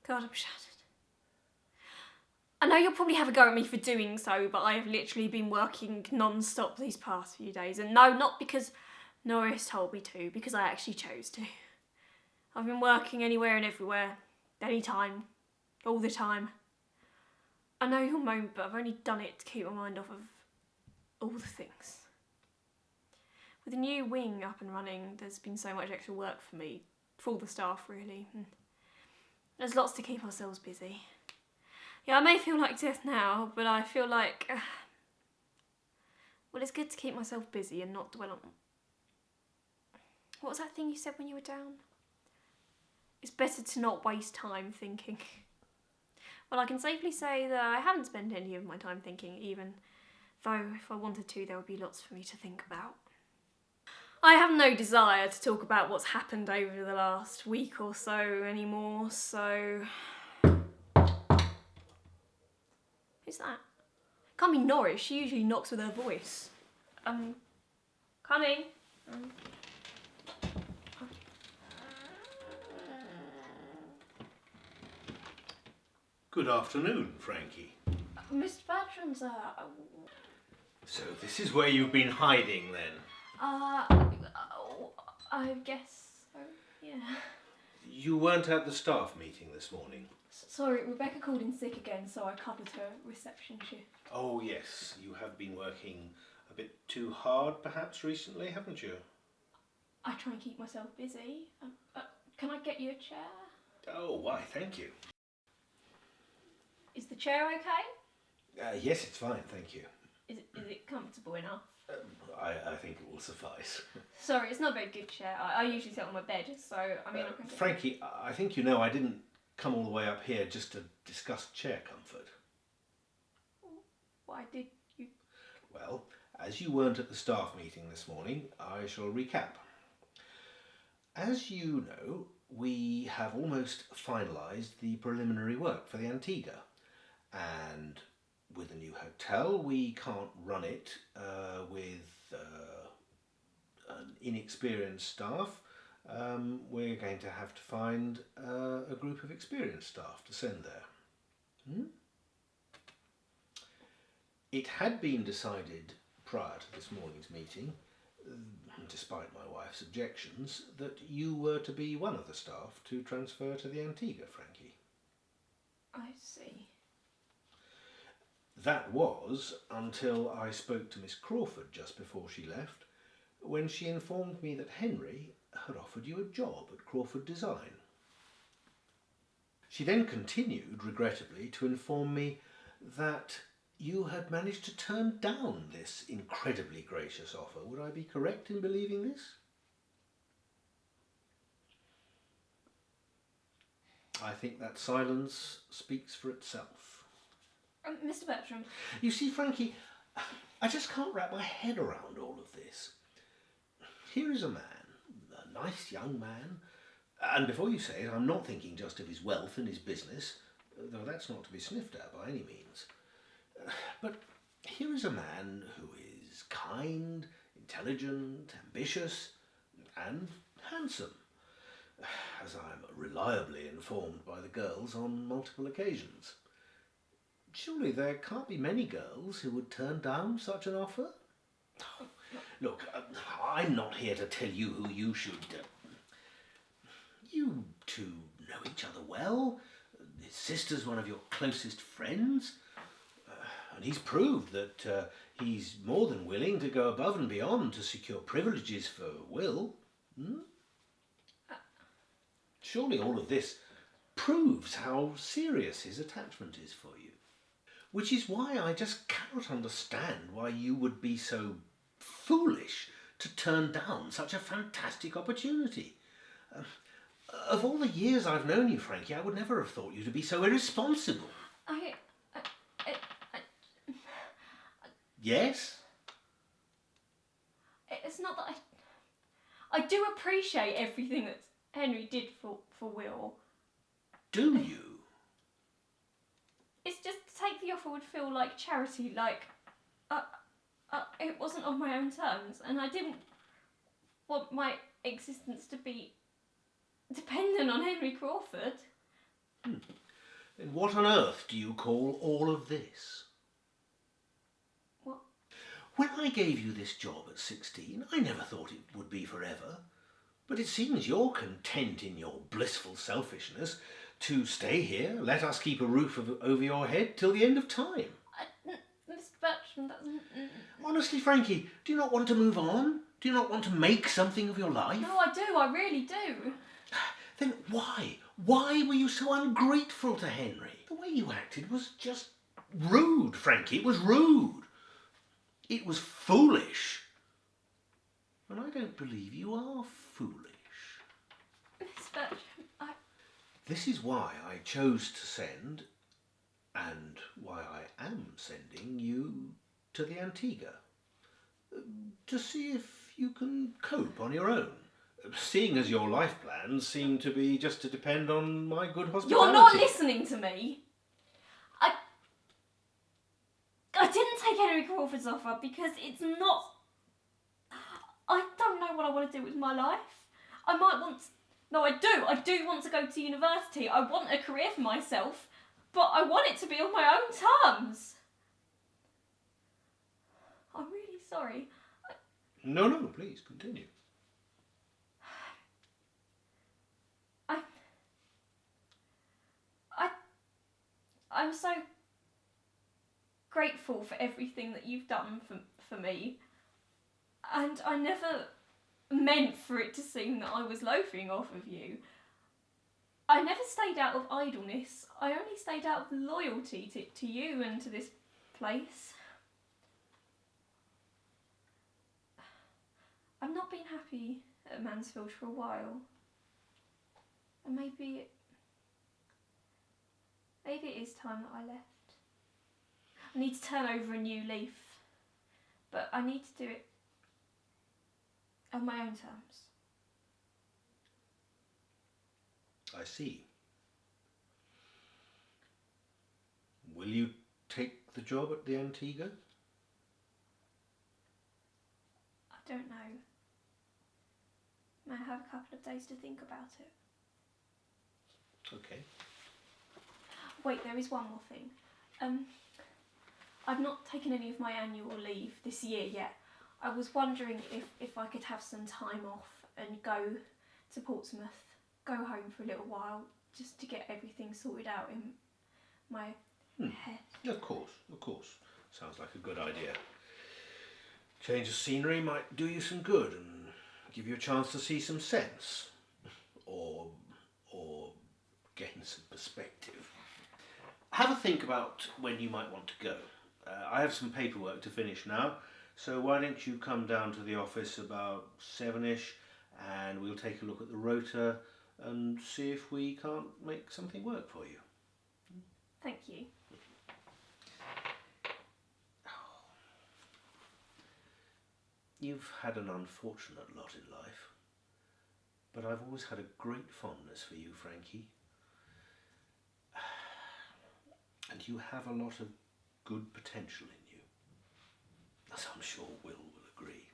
God, I'm shattered. I know you'll probably have a go at me for doing so, but I have literally been working non-stop these past few days. And no, not because Norris told me to, because I actually chose to. I've been working anywhere and everywhere, anytime, all the time. I know you'll moan, but I've only done it to keep my mind off of all the things. With the new wing up and running, there's been so much extra work for me, for all the staff really. And there's lots to keep ourselves busy. Yeah, I may feel like death now, but I feel like... well, it's good to keep myself busy and not dwell on... What was that thing you said when you were down? It's better to not waste time thinking. Well, I can safely say that I haven't spent any of my time thinking, even though if I wanted to, there would be lots for me to think about. I have no desire to talk about what's happened over the last week or so anymore, so... Who's that? Can't be Norris, she usually knocks with her voice. Coming. Good afternoon, Frankie. Mr. Bertram, sir. So this is where you've been hiding then? I guess so, yeah. You weren't at the staff meeting this morning? Sorry, Rebecca called in sick again, so I covered her reception shift. Oh yes, you have been working a bit too hard perhaps recently, haven't you? I try and keep myself busy. Can I get you a chair? Oh, why, thank you. Is the chair okay? Yes, it's fine, thank you. Is it comfortable enough? I think it will suffice. Sorry, it's not a very good chair. I usually sit on my bed, so I mean... I can Frankie, I think you know I didn't come all the way up here just to discuss chair comfort. Why did you... Well, as you weren't at the staff meeting this morning, I shall recap. As you know, we have almost finalised the preliminary work for the Antigua, and with a new hotel we can't run it with an inexperienced staff. We're going to have to find a group of experienced staff to send there. It had been decided prior to this morning's meeting, despite my wife's objections, that you were to be one of the staff to transfer to the Antigua, Frankie. I see. That was until I spoke to Miss Crawford just before she left, when she informed me that Henry had offered you a job at Crawford Design. She then continued, regrettably, to inform me that you had managed to turn down this incredibly gracious offer. Would I be correct in believing this? I think that silence speaks for itself. Mr. Bertram. You see, Frankie, I just can't wrap my head around all of this. Here is a man, a nice young man, and before you say it, I'm not thinking just of his wealth and his business, though that's not to be sniffed at by any means. But here is a man who is kind, intelligent, ambitious, and handsome, as I'm reliably informed by the girls on multiple occasions. Surely there can't be many girls who would turn down such an offer? Look, I'm not here to tell you who you should... You two know each other well. His sister's one of your closest friends. And he's proved that he's more than willing to go above and beyond to secure privileges for Will. Surely all of this proves how serious his attachment is for you. Which is why I just cannot understand why you would be so foolish to turn down such a fantastic opportunity. Of all the years I've known you, Frankie, I would never have thought you to be so irresponsible. Yes? It's not that I do appreciate everything that Henry did for Will. Do you? It's just to take the offer would feel like charity, like it wasn't on my own terms, and I didn't want my existence to be dependent on Henry Crawford. Then what on earth do you call all of this? What? When I gave you this job at 16, I never thought it would be forever. But it seems you're content in your blissful selfishness to stay here, let us keep a roof over your head till the end of time. Mr. Bertram, that's... Honestly, Frankie, do you not want to move on? Do you not want to make something of your life? No, I do, I really do. Then why? Why were you so ungrateful to Henry? The way you acted was just rude, Frankie. It was rude. It was foolish. And I don't believe you are foolish. Miss Bertram, This is why I chose to send, and why I am sending you to the Antigua. To see if you can cope on your own. Seeing as your life plans seem to be just to depend on my good hospitality. You're not listening to me. I didn't take Henry Crawford's offer because it's not... I don't know what I want to do with my life. I might want... No, I do want to go to university. I want a career for myself, but I want it to be on my own terms. I'm really sorry. No, please, continue. I'm so grateful for everything that you've done for me. And I never meant for it to seem that I was loafing off of you. I never stayed out of idleness. I only stayed out of loyalty to you and to this place. I've not been happy at Mansfield for a while. And maybe it is time that I left. I need to turn over a new leaf. But I need to do it on my own terms. I see. Will you take the job at the Antigua? I don't know. Might have a couple of days to think about it. Okay. Wait, there is one more thing. I've not taken any of my annual leave this year yet. I was wondering if I could have some time off and go to Portsmouth, go home for a little while, just to get everything sorted out in my head. Of course. Sounds like a good idea. Change of scenery might do you some good and give you a chance to see some sense. Or gain some perspective. Have a think about when you might want to go. I have some paperwork to finish now, so why don't you come down to the office about 7ish and we'll take a look at the rota and see if we can't make something work for you. Thank you. You've had an unfortunate lot in life, but I've always had a great fondness for you, Frankie. And you have a lot of good potential in you, as I'm sure Will agree.